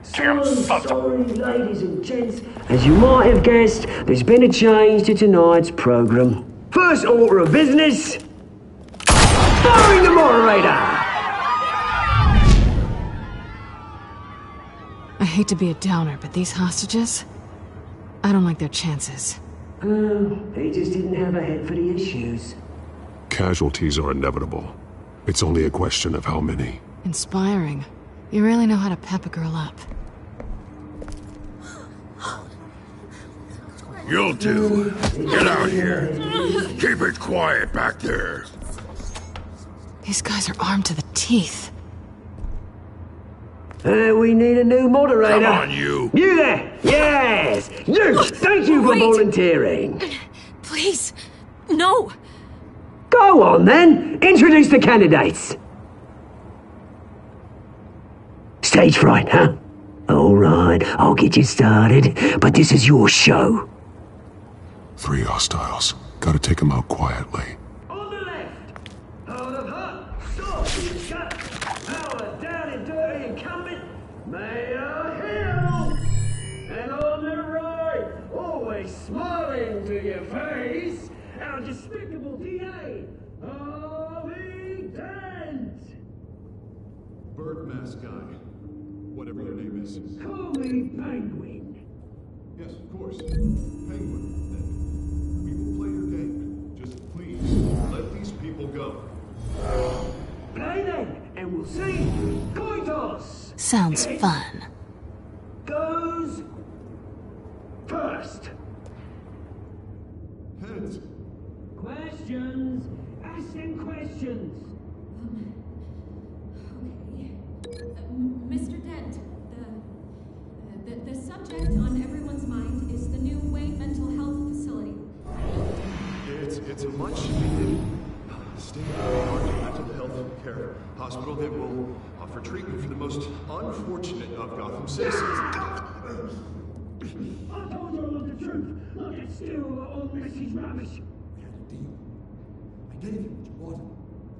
So sorry, ladies and gents. As you might have guessed, there's been a change to tonight's program. First order of business, firing the moderator! I hate to be a downer, but these hostages, I don't like their chances. He just didn't have a head for the issues. Casualties are inevitable. It's only a question of how many. Inspiring. You really know how to pep a girl up. You'll do. Get out here. Keep it quiet back there. These guys are armed to the teeth. We need a new moderator. Come on, you. You there! Yes! You! Thank you for volunteering. Please, no. Go on, then. Introduce the candidates. Stage fright, huh? All right, I'll get you started, but this is your show. 3 hostiles. Gotta take them out quietly. On the left, hard of hot, soft and shut, power down and dirty incumbent, Mayor Hill. And on the right, always smiling to your face, our despicable DA, Harvey Dent. Bird mask guy. Whatever your name is. Call me Penguin. Yes, of course. Penguin, then. We will play your game. Just please, let these people go. Play then, and we'll see. Coitos! Sounds fun. Goes first. Heads. Questions. Ask them questions. Mr. Dent, the subject on everyone's mind is the new Wayne Mental Health Facility. It's a much-needed state-of-the-art mental health care hospital that will offer treatment for the most unfortunate of Gotham citizens. I told you all the truth. Look at still all this is rubbish. We had a deal. I gave you what you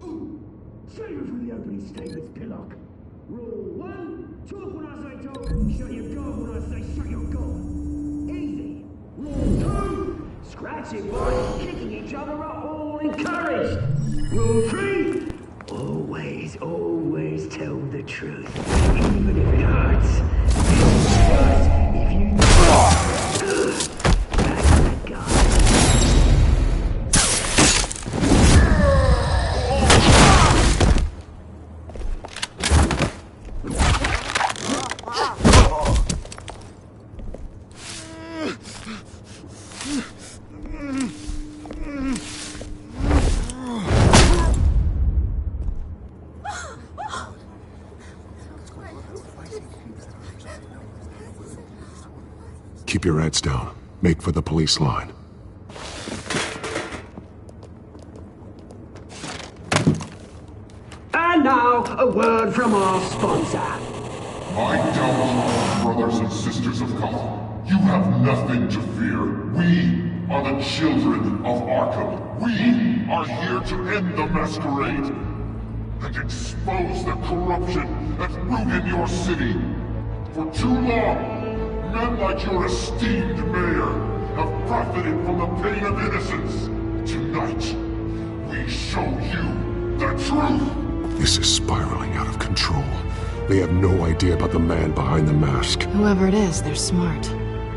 wanted. Save it for the opening statements, Pillock. Rule 1, talk when I say talk, shut your gob when I say shut your gob. Easy. Rule 2, scratching, biting, kicking each other are all encouraged. Rule 3, always tell the truth, even if it hurts. Just if you... Back to the guy. Keep your heads down. Make for the police line. And now, a word from our sponsor. My gallant brothers and sisters of Gotham, you have nothing to fear. We are the children of Arkham. We are here to end the masquerade and expose the corruption that ruined your city. For too long, men like your esteemed mayor have profited from the pain of innocence. Tonight, we show you the truth! This is spiraling out of control. They have no idea about the man behind the mask. Whoever it is, they're smart.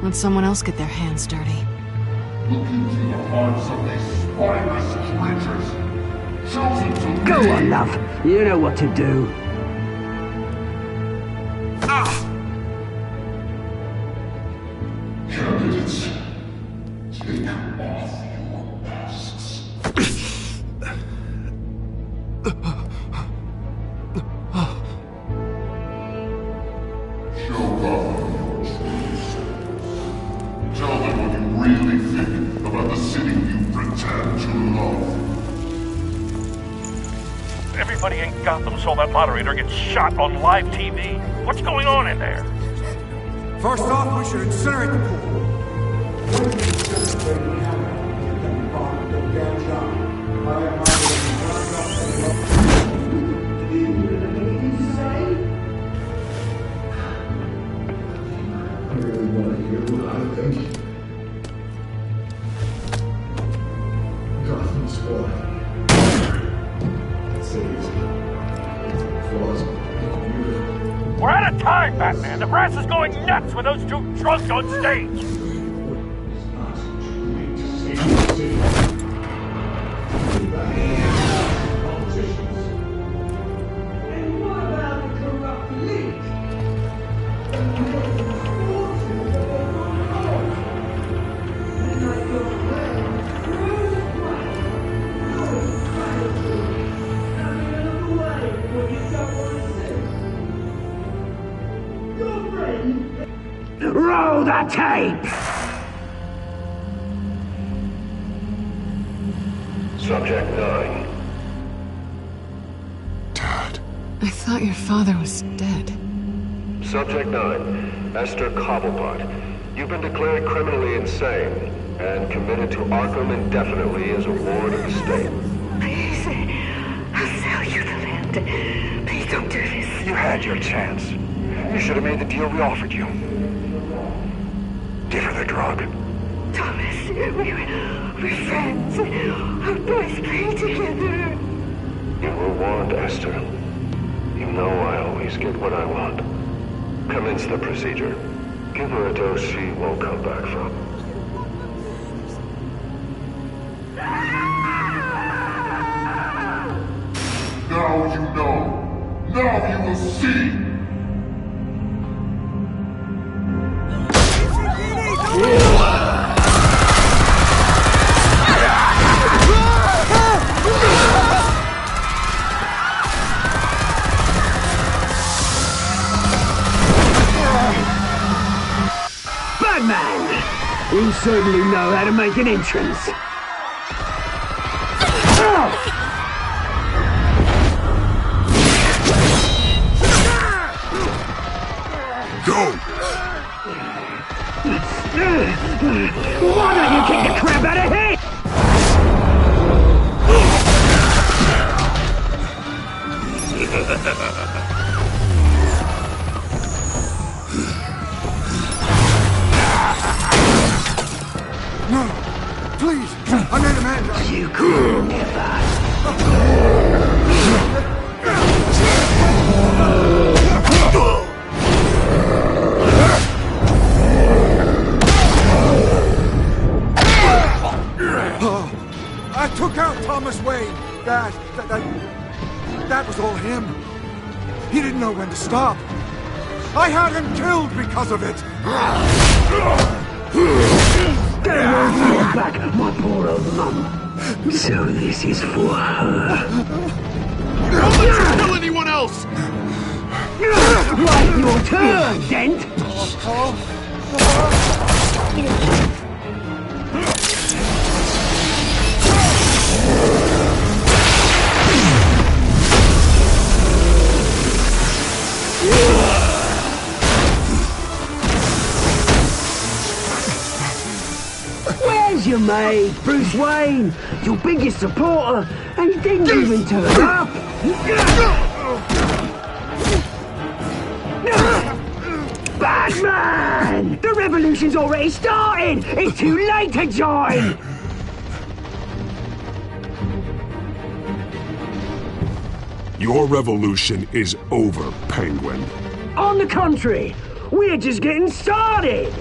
Let someone else get their hands dirty. Look into the hearts of these spineless creatures, chosen to Go lead. on, love. You know what to do. Show Gotham your true selves. Tell them what you really think about the city you pretend to love. Everybody in Gotham saw that moderator get shot on live TV. What's going on in there? First off, we should incinerate the pool. Gotham's falling. We're out of time, Batman. The brass is going nuts with those two drunks on stage. Roll the tape! Subject 9. I thought your father was dead. Subject 9. Esther Cobblepot. You've been declared criminally insane and committed to Arkham indefinitely as a ward of the state. Please, I'll sell you the land. Please don't do this. You had your chance. You should have made the deal we offered you. Give her the drug. Thomas, we're friends. Our boys play together. You were warned, Esther. You know I always get what I want. Commence the procedure. Give her a dose she won't come back from. Now you know. Now you will see. Batman! You certainly know how to make an entrance. Go! Why don't you kick the crap out of him? No! Please! I made a man! You could never. I took out Thomas Wayne. That was all him. He didn't know when to stop. I had him killed because of it. Get away back, my poor old mum. So this is for her. Don't let you kill anyone else! Right, your turn, Dent. Where's your mate, Bruce Wayne? Your biggest supporter, and he didn't even turn up. Batman! The revolution's already started! It's too late to join! Your revolution is over, Penguin. On the contrary, we're just getting started!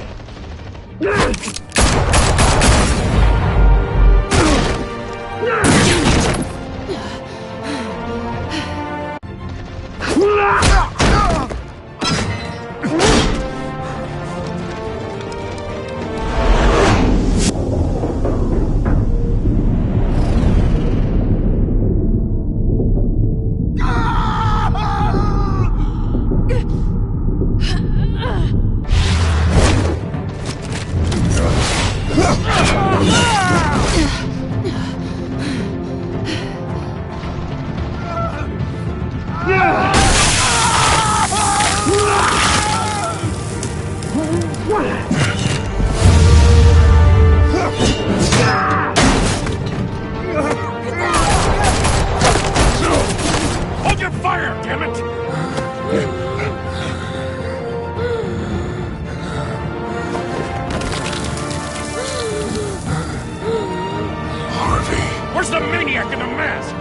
Hold your fire, damn it! Where's the maniac in the mask?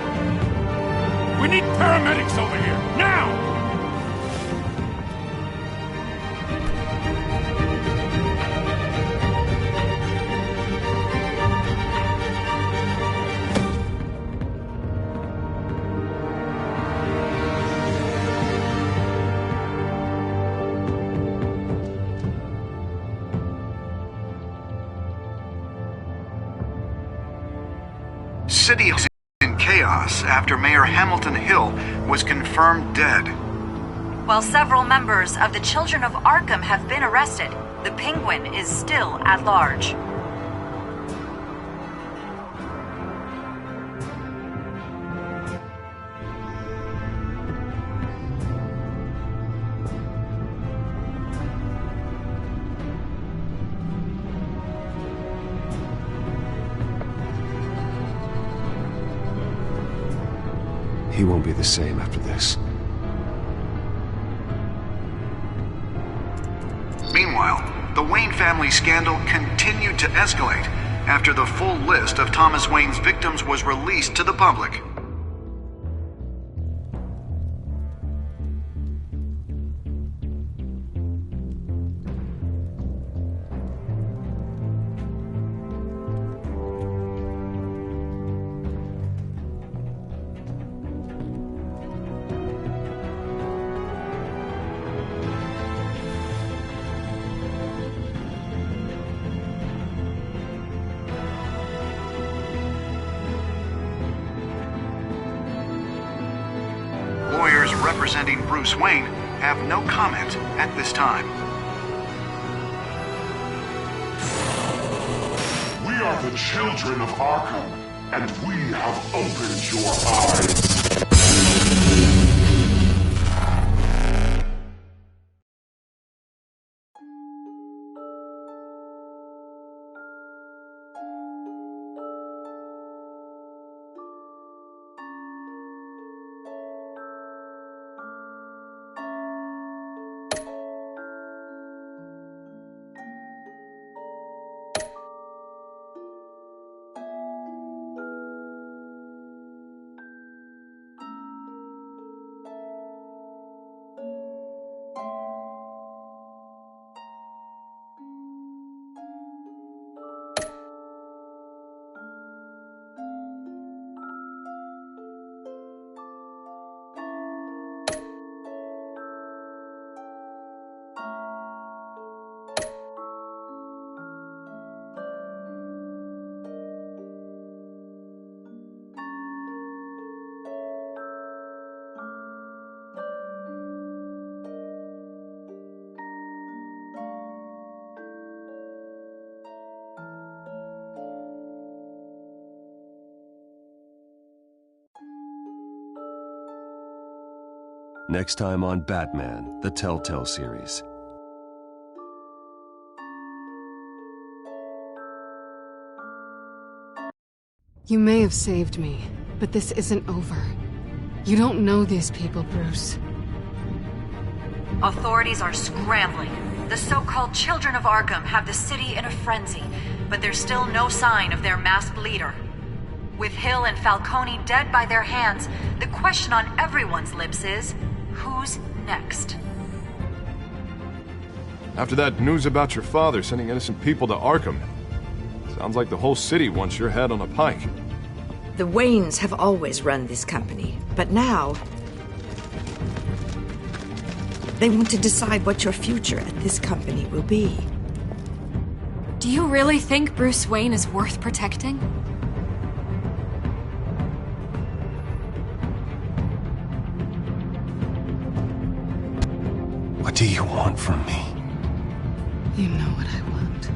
We need paramedics over here, now! City is in chaos after Mayor Hamilton Hill was confirmed dead. While several members of the Children of Arkham have been arrested, the Penguin is still at large. He won't be the same after this. Meanwhile, the Wayne family scandal continued to escalate after the full list of Thomas Wayne's victims was released to the public. Lawyers representing Bruce Wayne have no comment at this time. We are the children of Arkham, and we have opened your eyes. Next time on Batman, the Telltale series. You may have saved me, but this isn't over. You don't know these people, Bruce. Authorities are scrambling. The so-called Children of Arkham have the city in a frenzy, but there's still no sign of their masked leader. With Hill and Falcone dead by their hands, the question on everyone's lips is, who's next? After that news about your father sending innocent people to Arkham, sounds like the whole city wants your head on a pike. The Waynes have always run this company, but now they want to decide what your future at this company will be. Do you really think Bruce Wayne is worth protecting? What do you want from me? You know what I want.